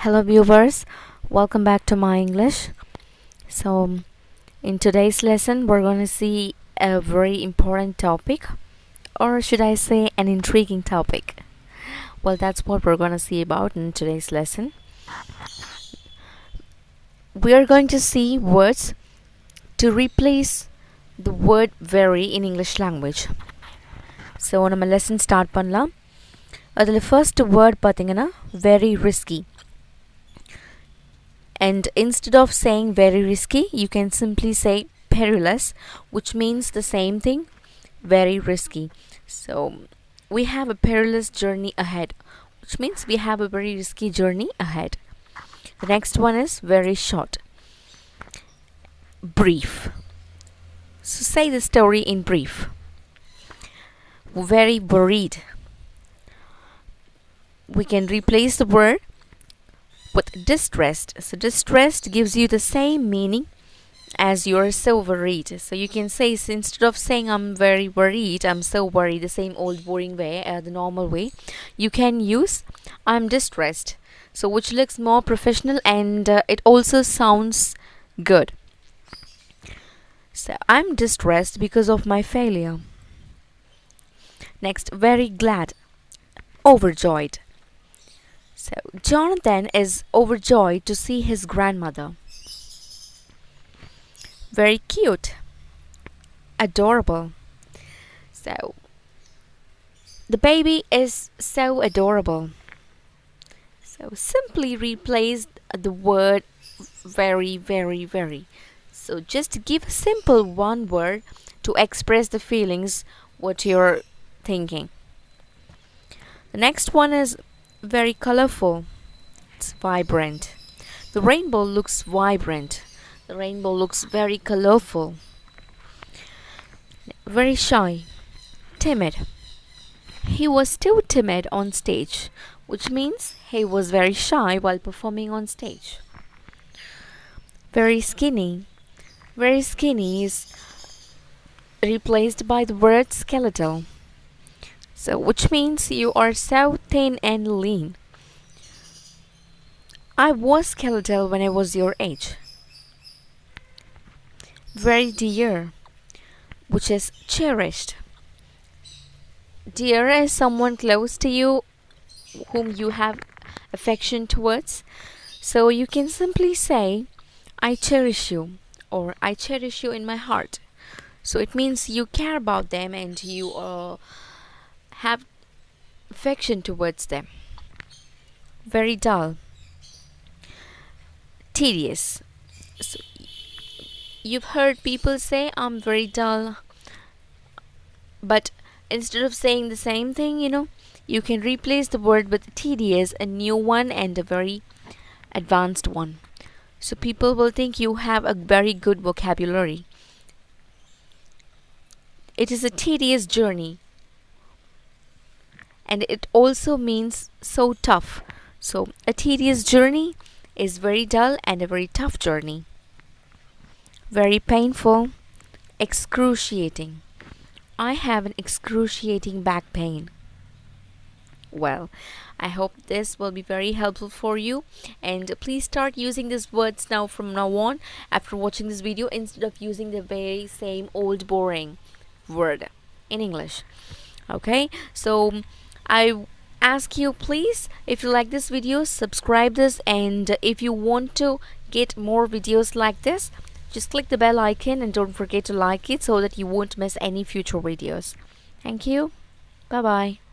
Hello viewers, welcome back to My English. So in today's lesson we're going to see a very important topic, or should I say an intriguing topic. Well, that's what we're going to see about in today's lesson. We are going to see words to replace the word very in English language. So நம்ம lesson start பண்ணலாம். அதில் first word பார்த்தீங்கன்னா very risky. And instead of saying very risky, you can simply say perilous, which means the same thing, very risky. So we have a perilous journey ahead, which means we have a very risky journey ahead. The next one is very short, brief. So say the story in brief. Very worried. We can replace the word with distressed. So distressed gives you the same meaning as you're so worried. So you can say, instead of saying I'm very worried, I'm so worried, the same old boring way, the normal way, you can use I'm distressed. So which looks more professional and it also sounds good. So I'm distressed because of my failure. Next, very glad, overjoyed. So Jonathan is overjoyed to see his grandmother. Very cute, adorable. So the baby is so adorable. So simply replace the word very. So just give a simple one word to express the feelings what you're thinking. The next one is very colorful. It's vibrant. The rainbow looks vibrant. The rainbow looks very colorful. Very shy, timid. He was too timid on stage, which means he was very shy while performing on stage. Very skinny. Very skinny is replaced by the word skeletal. So which means you are so thin and lean. I was skeletal when I was your age. Very dear, which is cherished. Dear is someone close to you whom you have affection towards. So you can simply say I cherish you, or I cherish you in my heart. So it means you care about them and you have affection towards them. Very dull, tedious. So you've heard people say I'm very dull, but instead of saying the same thing, you can replace the word with tedious, a new one and a very advanced one. So people will think you have a very good vocabulary. It is a tedious journey. And it also means so tough. So a tedious journey is very dull and a very tough journey. Very painful, excruciating. I have an excruciating back pain. Well, I hope this will be very helpful for you, and please start using these words now from now on after watching this video, instead of using the very same old boring word in English. Okay, so I ask you, please, if you like this video, subscribe this, and if you want to get more videos like this, just click the bell icon and don't forget to like it so that you won't miss any future videos. Thank you. Bye bye.